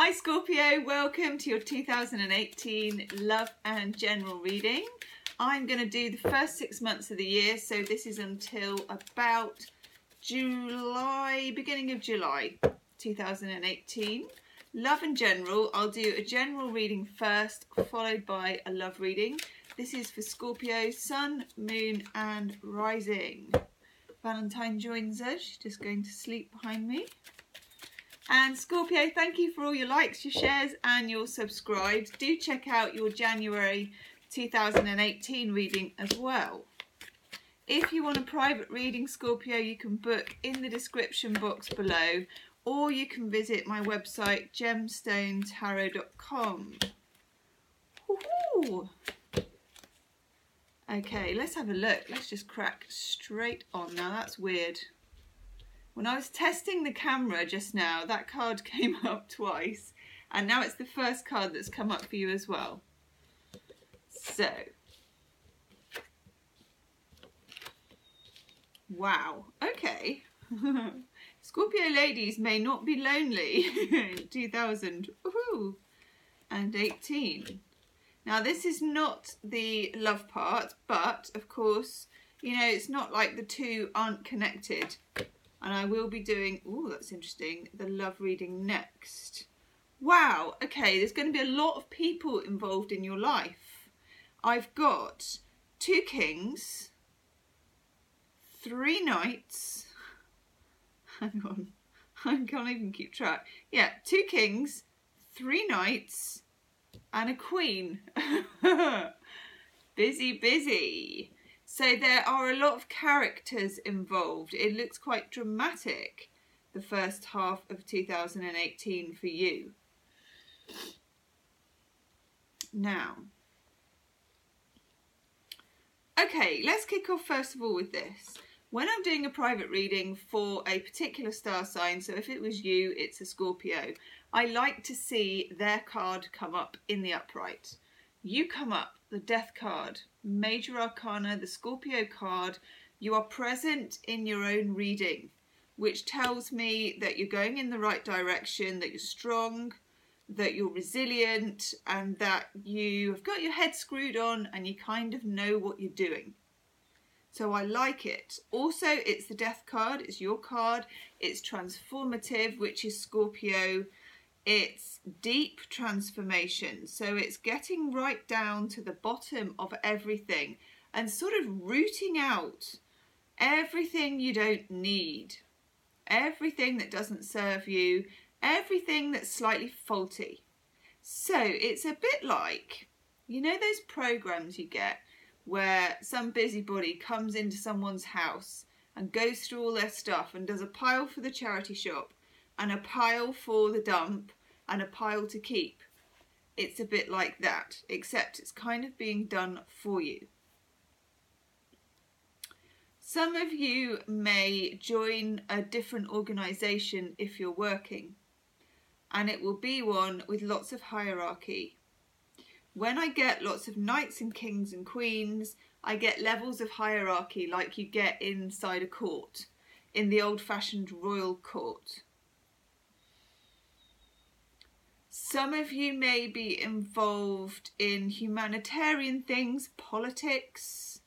Hi Scorpio, welcome to your 2018 love and general reading. I'm going to do the first 6 months of the year, so this is until about July, beginning of July 2018. Love and general, I'll do a general reading first, followed by a love reading. This is for Scorpio, sun, moon and rising. Valentine joins us, she's just going to sleep behind me. And Scorpio, thank you for all your likes, your shares and your subscribes. Do check out your January 2018 reading as well. If you want a private reading, Scorpio, you can book in the description box below, or you can visit my website gemstonetarot.com. Okay, let's have a look. Let's just crack straight on. Now that's weird. When I was testing the camera just now, that card came up twice, and now it's the first card that's come up for you as well. So, wow, okay. Scorpio ladies may not be lonely in 2018. Now this is not the love part, but of course, you know, it's not like the two aren't connected. And I will be doing, oh, that's interesting, the love reading next. Wow, okay, there's going to be a lot of people involved in your life. I've got 2 kings, 3 knights, hang on, I can't even keep track. Yeah, 2 kings, 3 knights, and a queen. Busy, busy. So there are a lot of characters involved. It looks quite dramatic, the first half of 2018 for you. Now, okay, let's kick off first of all with this. When I'm doing a private reading for a particular star sign, so if it was you, it's a Scorpio, I like to see their card come up in the upright. You come up, the Death card, Major Arcana, the Scorpio card. You are present in your own reading, which tells me that you're going in the right direction, that you're strong, that you're resilient, and that you've got your head screwed on and you kind of know what you're doing. So I like it. Also, it's the Death card, it's your card, it's transformative, which is Scorpio. It's deep transformation, so it's getting right down to the bottom of everything and sort of rooting out everything you don't need, everything that doesn't serve you, everything that's slightly faulty. So it's a bit like, you know, those programs you get where some busybody comes into someone's house and goes through all their stuff and does a pile for the charity shop and a pile for the dump and a pile to keep. It's a bit like that, except it's kind of being done for you. Some of you may join a different organisation if you're working, and it will be one with lots of hierarchy. When I get lots of knights and kings and queens, I get levels of hierarchy like you get inside a court, in the old-fashioned royal court. Some of you may be involved in humanitarian things, politics,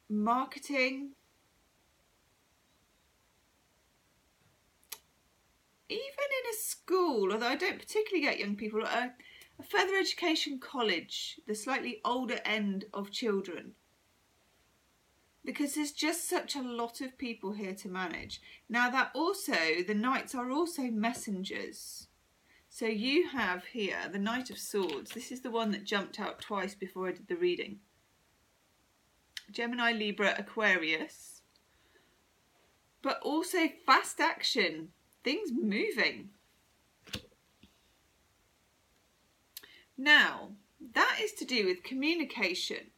marketing, even in a school, although I don't particularly get young people, a further education college, the slightly older end of children. Because there's just such a lot of people here to manage. Now that also, the knights are also messengers. So you have here the Knight of Swords. This is the one that jumped out twice before I did the reading. Gemini, Libra, Aquarius. But also fast action, things moving. Now, that is to do with communication.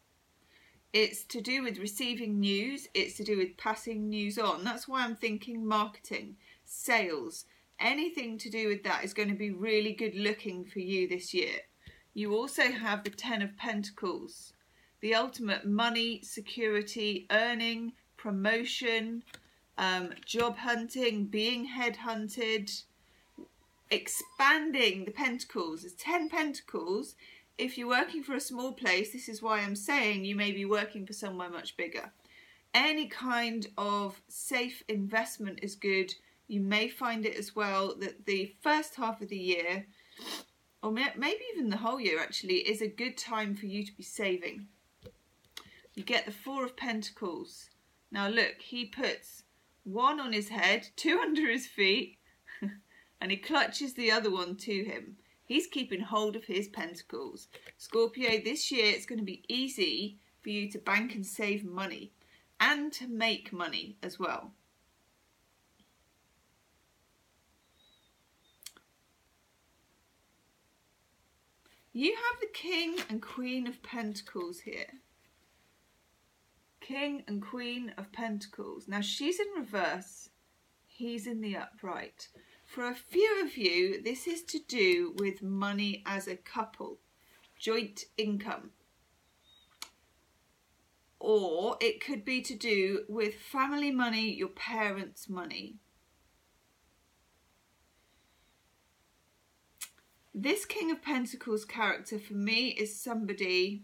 It's to do with receiving news, it's to do with passing news on. That's why I'm thinking marketing, sales, anything to do with that is going to be really good looking for you this year. You also have the 10 of Pentacles, the ultimate money, security, earning, promotion, job hunting, being headhunted, expanding the pentacles. There's 10 pentacles. If you're working for a small place, this is why I'm saying you may be working for somewhere much bigger. Any kind of safe investment is good. You may find it as well that the first half of the year, or maybe even the whole year actually, is a good time for you to be saving. You get the 4 of Pentacles. Now look, he puts one on his head, 2 under his feet, and he clutches the other one to him. He's keeping hold of his pentacles. Scorpio, this year it's going to be easy for you to bank and save money and to make money as well. You have the King and Queen of Pentacles here. King and Queen of Pentacles. Now she's in reverse, he's in the upright. For a few of you, this is to do with money as a couple, joint income. Or it could be to do with family money, your parents' money. This King of Pentacles character for me is somebody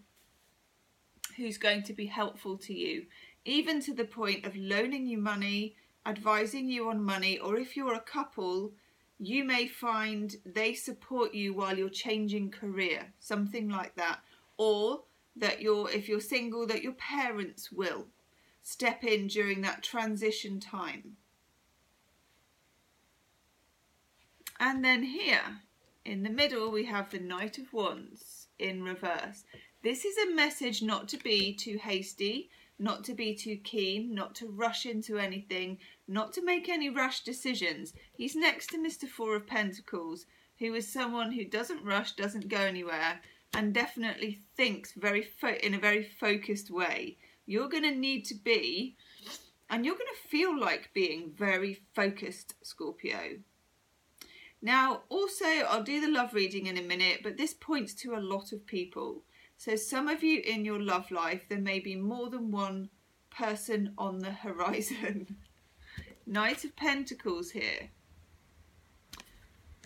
who's going to be helpful to you, even to the point of loaning you money, advising you on money, or if you're a couple, you may find they support you while you're changing career, something like that. Or that if you're single, that your parents will step in during that transition time. And then here in the middle we have the Knight of Wands in reverse. This is a message not to be too hasty, not to be too keen, not to rush into anything, not to make any rash decisions. He's next to Mr. 4 of Pentacles, who is someone who doesn't rush, doesn't go anywhere, and definitely thinks in a very focused way. You're going to need to be, and you're going to feel like being very focused, Scorpio. Now, also, I'll do the love reading in a minute, but this points to a lot of people. So some of you in your love life, there may be more than one person on the horizon. Knight of Pentacles here.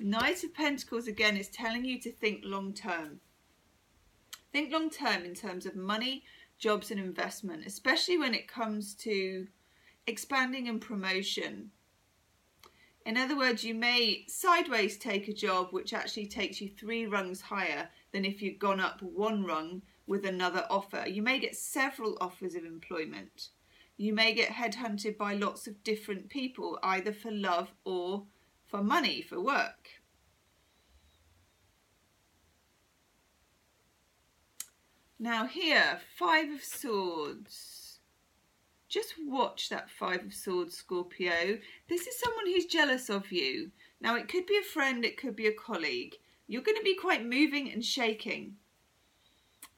Knight of Pentacles again is telling you to think long term. Think long term in terms of money, jobs and investment, especially when it comes to expanding and promotion. In other words, you may sideways take a job which actually takes you 3 rungs higher than if you'd gone up 1 rung with another offer. You may get several offers of employment. You may get headhunted by lots of different people, either for love or for money, for work. Now here, 5 of Swords. Just watch that 5 of Swords, Scorpio. This is someone who's jealous of you. Now it could be a friend, it could be a colleague. You're going to be quite moving and shaking.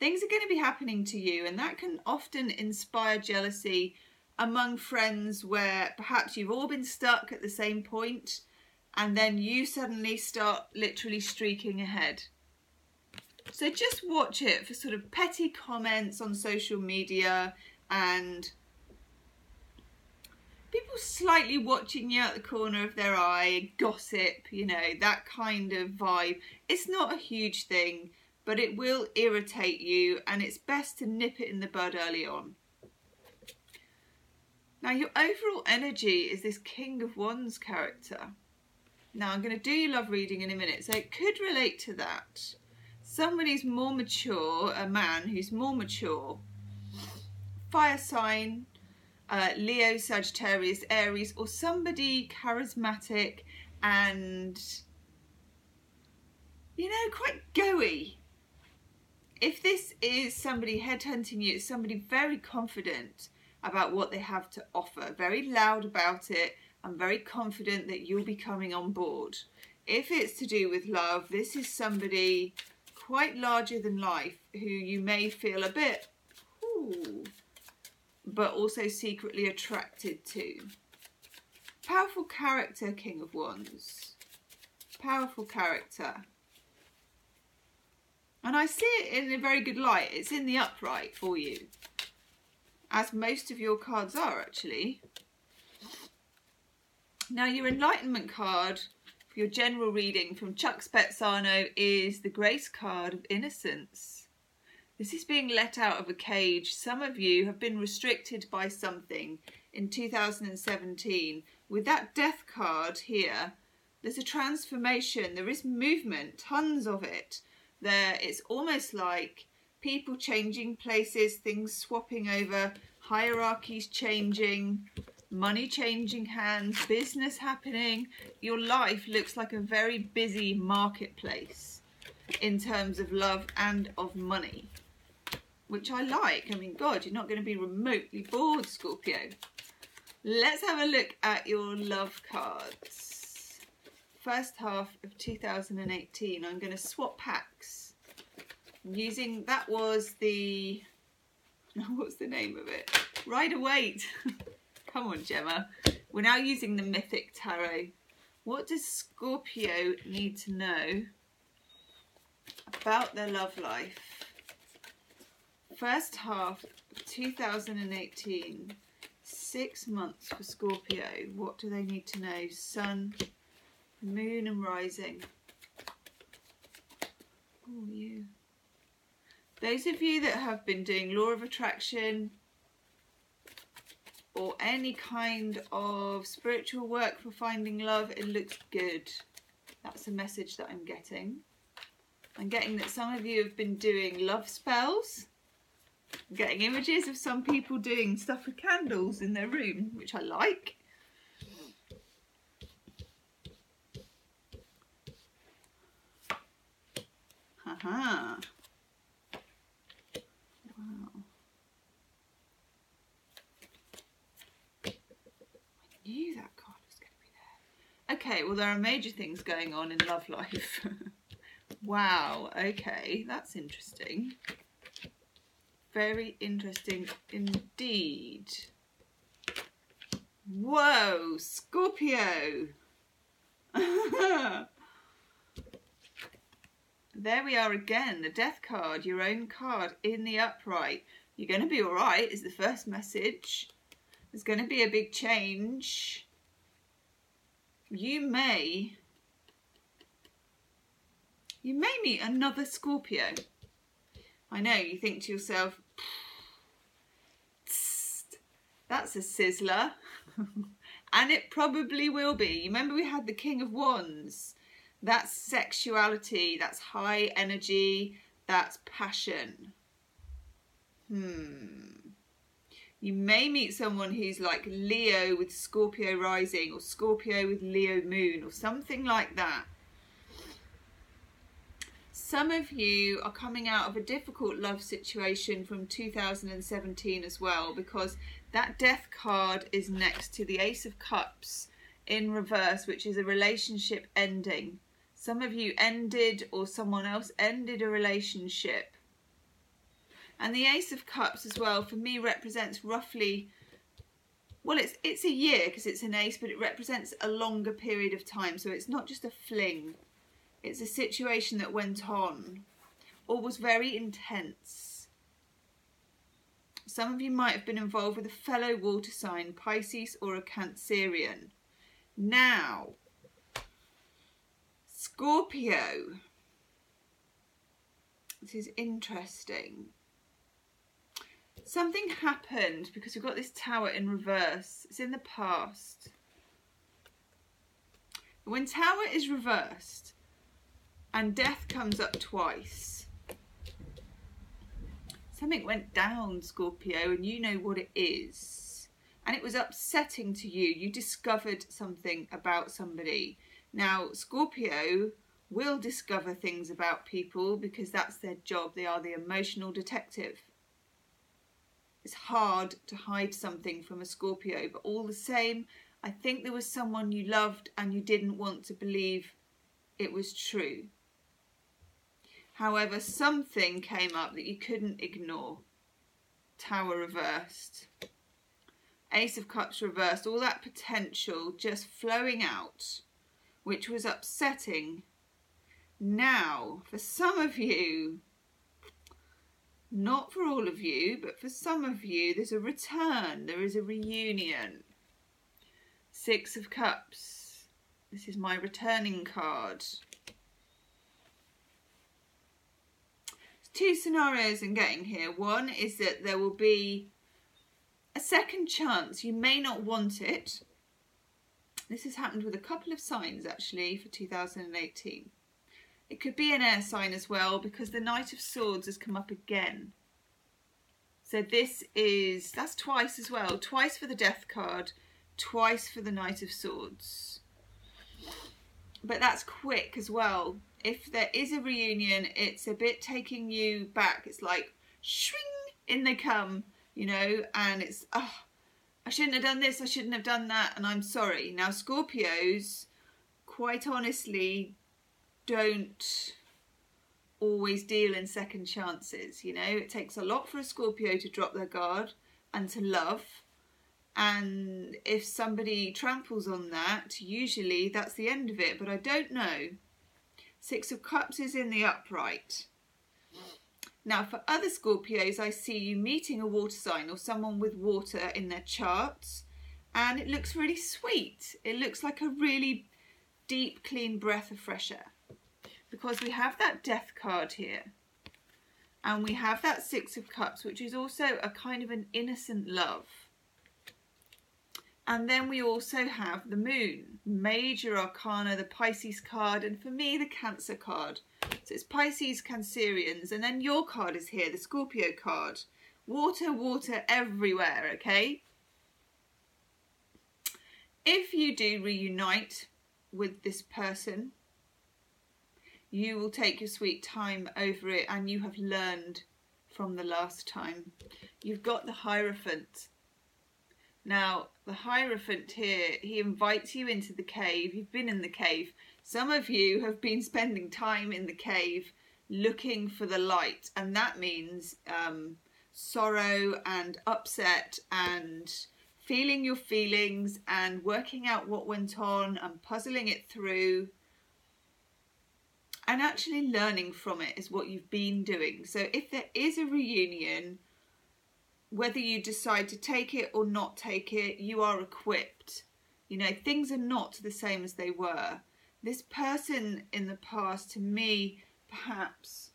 Things are going to be happening to you, and that can often inspire jealousy among friends where perhaps you've all been stuck at the same point and then you suddenly start literally streaking ahead. So just watch it for sort of petty comments on social media and people slightly watching you out the corner of their eye, gossip, you know, that kind of vibe. It's not a huge thing, but it will irritate you, and it's best to nip it in the bud early on. Now, your overall energy is this King of Wands character. Now, I'm going to do your love reading in a minute, so it could relate to that. Somebody's more mature, a man who's more mature, fire sign, Leo, Sagittarius, Aries, or somebody charismatic and, you know, quite goey. If this is somebody headhunting you, it's somebody very confident about what they have to offer, very loud about it, and very confident that you'll be coming on board. If it's to do with love, this is somebody quite larger than life who you may feel a bit, ooh, but also secretly attracted to. Powerful character, King of Wands. Powerful character. And I see it in a very good light. It's in the upright for you, as most of your cards are actually. Now your enlightenment card for your general reading from Chuck Spezzano is the Grace card of innocence. This is being let out of a cage. Some of you have been restricted by something in 2017. With that Death card here, there's a transformation, there is movement, tons of it. It's almost like people changing places, things swapping over, hierarchies changing, money changing hands, business happening. Your life looks like a very busy marketplace in terms of love and of money, which I like. I mean, God, you're not going to be remotely bored, Scorpio. Let's have a look at your love cards. First half of 2018. I'm going to swap packs. Using, that was the, what's the name of it? Rider-Waite. Come on, Gemma. We're now using the Mythic Tarot. What does Scorpio need to know about their love life? First half of 2018. 6 months for Scorpio. What do they need to know? Sun, Moon and Rising. Oh, you. Those of you that have been doing Law of Attraction or any kind of spiritual work for finding love, it looks good. That's a message that I'm getting. I'm getting that some of you have been doing love spells. I'm getting images of some people doing stuff with candles in their room, which I like. Haha. Wow. I knew that card was going to be there. Okay, well, there are major things going on in love life. Wow, okay, that's interesting. Very interesting indeed. Whoa, Scorpio. There we are again, the Death card, your own card in the upright. You're going to be all right is the first message. There's going to be a big change. You may meet another Scorpio. I know, you think to yourself, that's a sizzler. And it probably will be. You remember we had the King of Wands. That's sexuality, that's high energy, that's passion. You may meet someone who's like Leo with Scorpio rising or Scorpio with Leo moon or something like that. Some of you are coming out of a difficult love situation from 2017 as well, because that Death card is next to the Ace of Cups in reverse, which is a relationship ending. Some of you ended or someone else ended a relationship. And the Ace of Cups as well, for me, represents roughly, well, it's a year because it's an ace, but it represents a longer period of time. So it's not just a fling. It's a situation that went on or was very intense. Some of you might have been involved with a fellow water sign, Pisces or a Cancerian. Now, Scorpio. This is interesting. Something happened because we've got this Tower in reverse. It's in the past. When Tower is reversed and Death comes up twice, something went down, Scorpio, and you know what it is. And it was upsetting to you. You discovered something about somebody. Now, Scorpio will discover things about people because that's their job. They are the emotional detective. It's hard to hide something from a Scorpio, but all the same, I think there was someone you loved and you didn't want to believe it was true. However, something came up that you couldn't ignore. Tower reversed. Ace of Cups reversed. All that potential just flowing out, which was upsetting. Now, for some of you, not for all of you, but for some of you, there's a return. There is a reunion. Six of Cups. This is my returning card. Two scenarios I'm getting here. One is that there will be a second chance. You may not want it. This has happened with a couple of signs actually for 2018. It could be an air sign as well, because the Knight of Swords has come up again. So that's twice as well. Twice for the Death card, twice for the Knight of Swords. But that's quick as well. If there is a reunion, it's a bit taking you back. It's like, swing, in they come, you know, and it's, oh, I shouldn't have done this, I shouldn't have done that, and I'm sorry. Now, Scorpios, quite honestly, don't always deal in second chances, you know. It takes a lot for a Scorpio to drop their guard and to love. And if somebody tramples on that, usually that's the end of it, but I don't know. Six of Cups is in the upright. Now, for other Scorpios, I see you meeting a water sign or someone with water in their charts, and it looks really sweet. It looks like a really deep, clean breath of fresh air, because we have that Death card here, and we have that Six of Cups, which is also a kind of an innocent love. And then we also have the Moon, Major Arcana, the Pisces card, and for me, the Cancer card. So it's Pisces, Cancerians, and then your card is here, the Scorpio card. Water, water everywhere, okay? If you do reunite with this person, you will take your sweet time over it, and you have learned from the last time. You've got the Hierophant. Now, the Hierophant here, he invites you into the cave. You've been in the cave. Some of you have been spending time in the cave looking for the light, and that means sorrow and upset and feeling your feelings and working out what went on and puzzling it through and actually learning from it is what you've been doing. So if there is a reunion, whether you decide to take it or not take it, you are equipped. You know, things are not the same as they were. This person in the past, to me, perhaps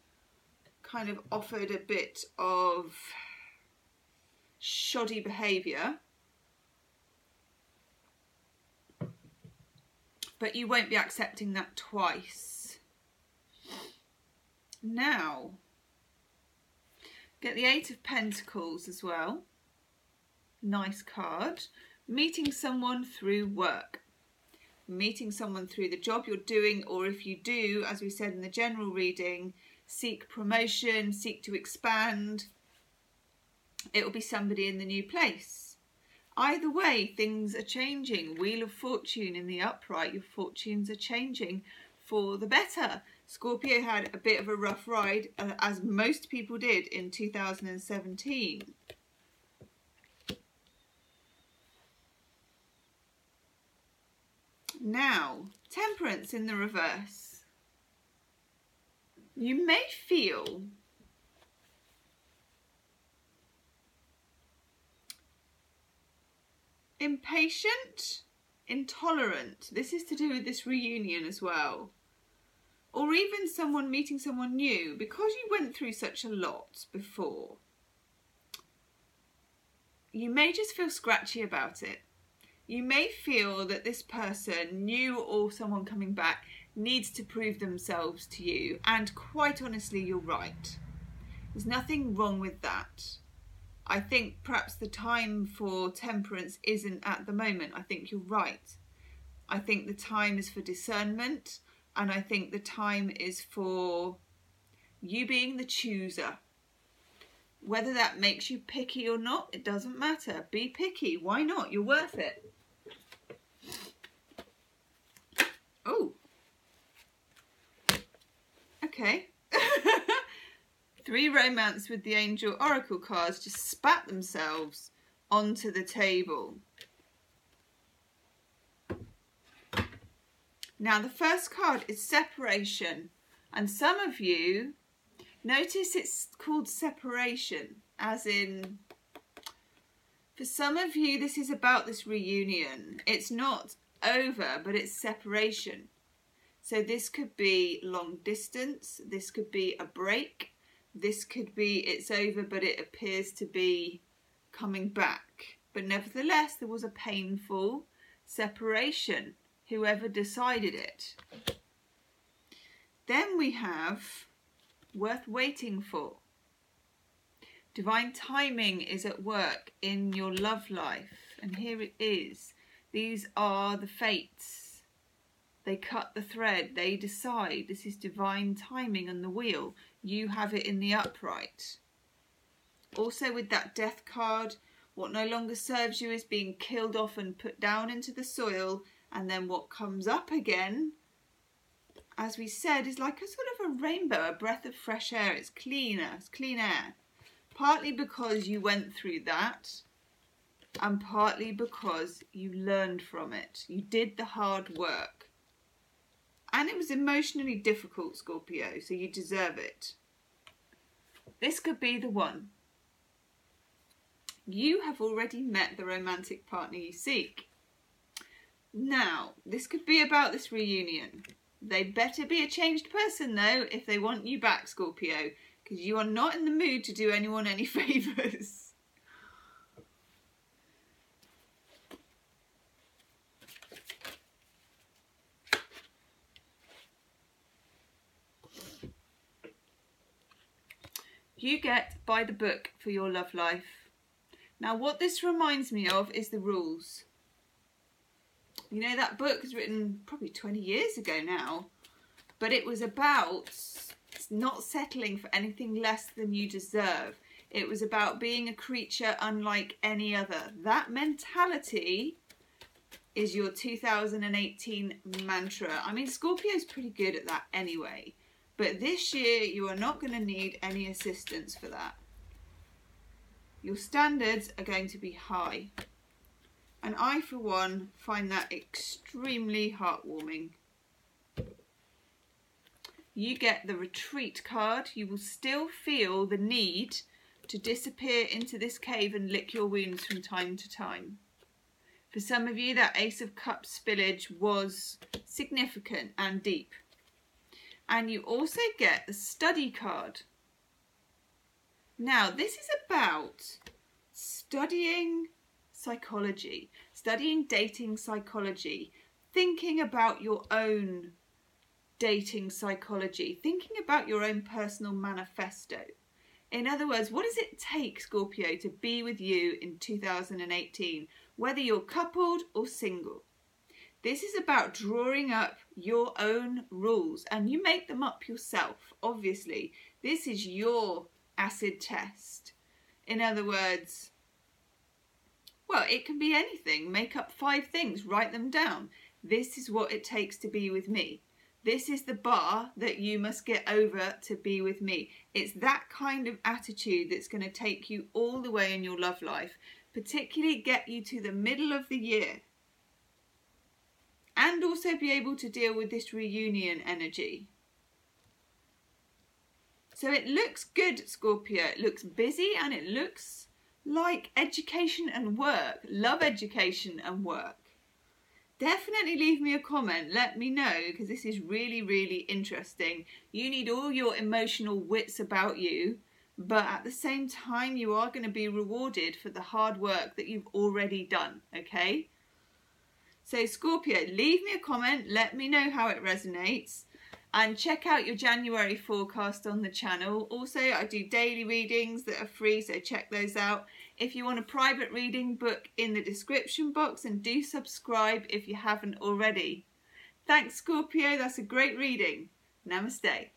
kind of offered a bit of shoddy behaviour. But you won't be accepting that twice. Now, get the Eight of Pentacles as well. Nice card. Meeting someone through work. Meeting someone through the job you're doing, or if you do, as we said in the general reading, seek promotion, seek to expand. It will be somebody in the new place. Either way, things are changing. Wheel of Fortune in the upright. Your fortunes are changing for the better. Scorpio had a bit of a rough ride, as most people did in 2017. Now, Temperance in the reverse. You may feel impatient, intolerant. This is to do with this reunion as well. Or even someone meeting someone new, because you went through such a lot before. You may just feel scratchy about it. You may feel that this person, new or someone coming back, needs to prove themselves to you. And quite honestly, you're right. There's nothing wrong with that. I think perhaps the time for Temperance isn't at the moment. I think you're right. I think the time is for discernment. And I think the time is for you being the chooser. Whether that makes you picky or not, it doesn't matter. Be picky. Why not? You're worth it. Oh. Okay. 3 Romance with the Angel Oracle cards just spat themselves onto the table. Now, the first card is Separation. And some of you, notice it's called separation, as in, For some of you, this is about this reunion. It's not over, but it's separation. So this could be long distance, this could be a break, this could be it's over, but it appears to be coming back. But nevertheless, there was a painful separation, whoever decided it. Then we have worth waiting for. Divine timing is at work in your love life. And here it is. These are the fates. They cut the thread. They decide. This is divine timing on the wheel. You have it in the upright. Also with that death card, what no longer serves you is being killed off and put down into the soil. And then what comes up again, as we said, is like a sort of a rainbow, a breath of fresh air. It's cleaner. It's clean air. Partly because you went through that, and partly because you learned from it. You did the hard work. And it was emotionally difficult, Scorpio, so you deserve it. This could be the one. You have already met the romantic partner you seek. Now, this could be about this reunion. They better be a changed person, though, if they want you back, Scorpio. Because you are not in the mood to do anyone any favours. You get by the book for your love life. Now what this reminds me of is the rules. You know, that book was written probably 20 years ago now. But it was about not settling for anything less than you deserve. It was about being a creature unlike any other. That mentality is your 2018 mantra. I mean, Scorpio's pretty good at that anyway. But this year, you are not going to need any assistance for that. Your standards are going to be high. And I, for one, find that extremely heartwarming. You get the retreat card. You will still feel the need to disappear into this cave and lick your wounds from time to time. For some of you, that Ace of Cups spillage was significant and deep. And you also get the study card. Now, this is about studying psychology, studying dating psychology, thinking about your own dating psychology, thinking about your own personal manifesto. In other words, what does it take, Scorpio, to be with you in 2018, whether you're coupled or single? This is about drawing up your own rules, and you make them up yourself, obviously. This is your acid test. In other words, well, it can be anything. Make up 5 things, write them down. This is what it takes to be with me. This is the bar that you must get over to be with me. It's that kind of attitude that's going to take you all the way in your love life, particularly get you to the middle of the year. And also be able to deal with this reunion energy. So it looks good, Scorpio. It looks busy and it looks like education and work. Love education and work. Definitely leave me a comment. Let me know, because this is really, really interesting. You need all your emotional wits about you, but at the same time, you are going to be rewarded for the hard work that you've already done, okay? So Scorpio, leave me a comment. Let me know how it resonates. And check out your January forecast on the channel. Also, I do daily readings that are free, so check those out. If you want a private reading, book in the description box, and do subscribe if you haven't already. Thanks, Scorpio. That's a great reading. Namaste.